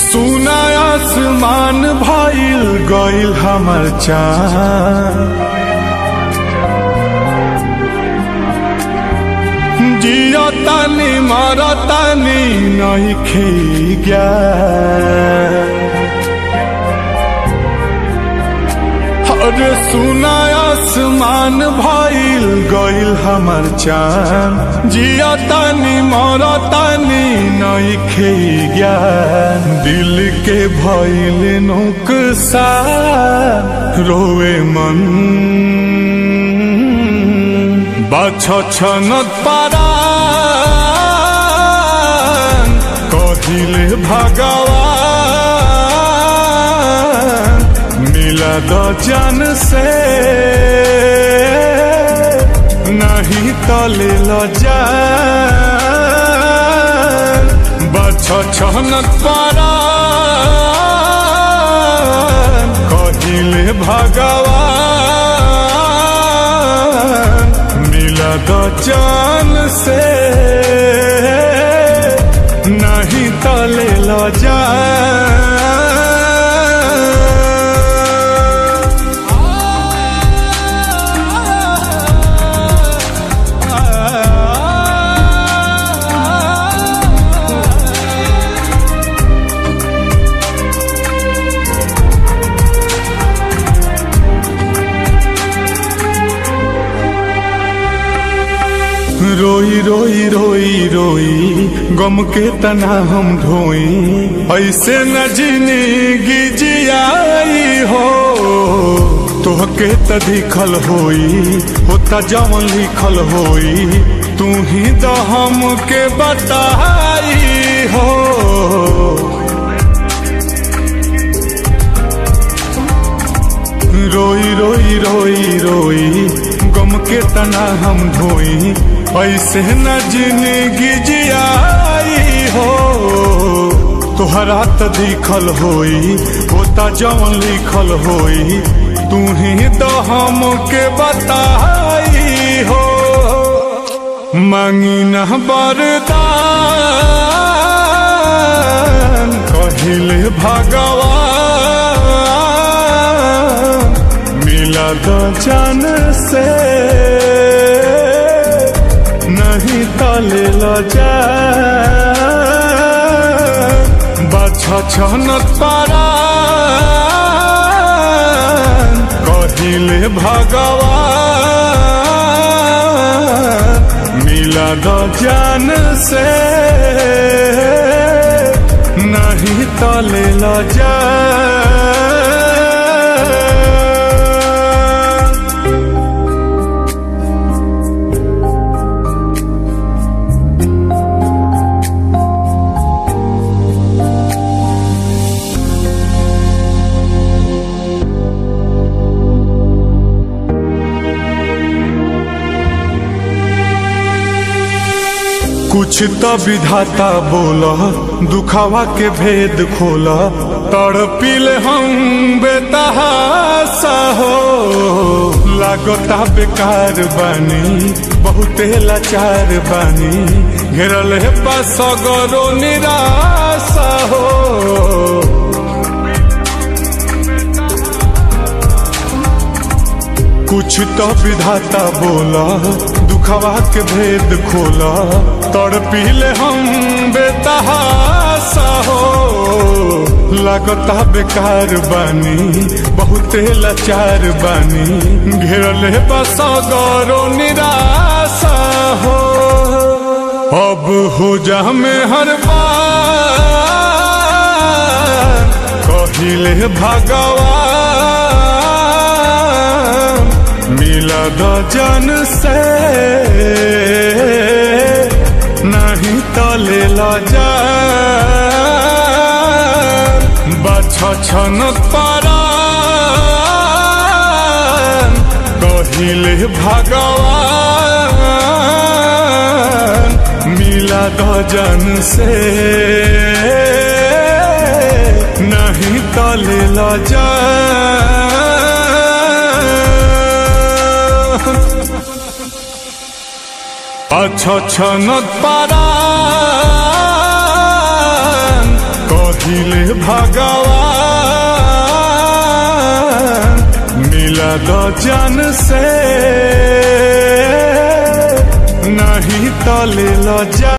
सुना आसमान भइल गइल हमर चाँद, जियतानी मरतानी नइखे ज्ञान। अरे सुना आसमान भइल गइल हमर चाँद, जियतानी मरतानी नइखे ज्ञान। दिल के भइल नुकसान रोवे मन, छनत पारान कहिले भगवान। मिला दो जान से नहीं तो ले लो जान। छनत पारान कहिले भगवान। मिला दो जान से नहीं तो ले लो जान। रोई रोई रोई रोई गम के तना हम ढोई, ऐसे न जिंदगी जियाई हो। तोहके त दिखल होई होता जवन लिखल होई, तू ही तो हमके बताई हो। रोई रोई रोई रोई गम के तना हम ढोई, ऐसे न जिंदगी जियाई हो। तोहरा त दिखल होई होता जवन लिखल होई, तू ही तो हमके बताई हो। मांगी न वरदान कहिले भगवान। मिला दो जान से नहीं तो ले लो जान। छनत पारान कहिले भगवान। मिला दो जान से नहीं तो ले लो जान। कुछ तो विधाता बोला दुखावा के भेद खोला, तड़पिल हम बेतहासा हो। लागता बेकार बानी बहुते लाचार बानी, घेरल है पास गरो निराशा हो। कुछ तो विधाता बोला दुखावा के भेद खोला, तड़पिले हम बेतहासा हो। लागता बेकार बानी बहुते लाचार बानी, घेरल है बस गरो निराशा हो। अब हो जा में हर बार कहिले भगवान। मिला दो जान से नहीं तो ले लो जान। छनत पारान भगवान मिला दो जन से, नहीं तो ले लो जान। अच्छा छनत पारान कहिले भगवान मिला दो जन से, नहीं तो ले लो जान।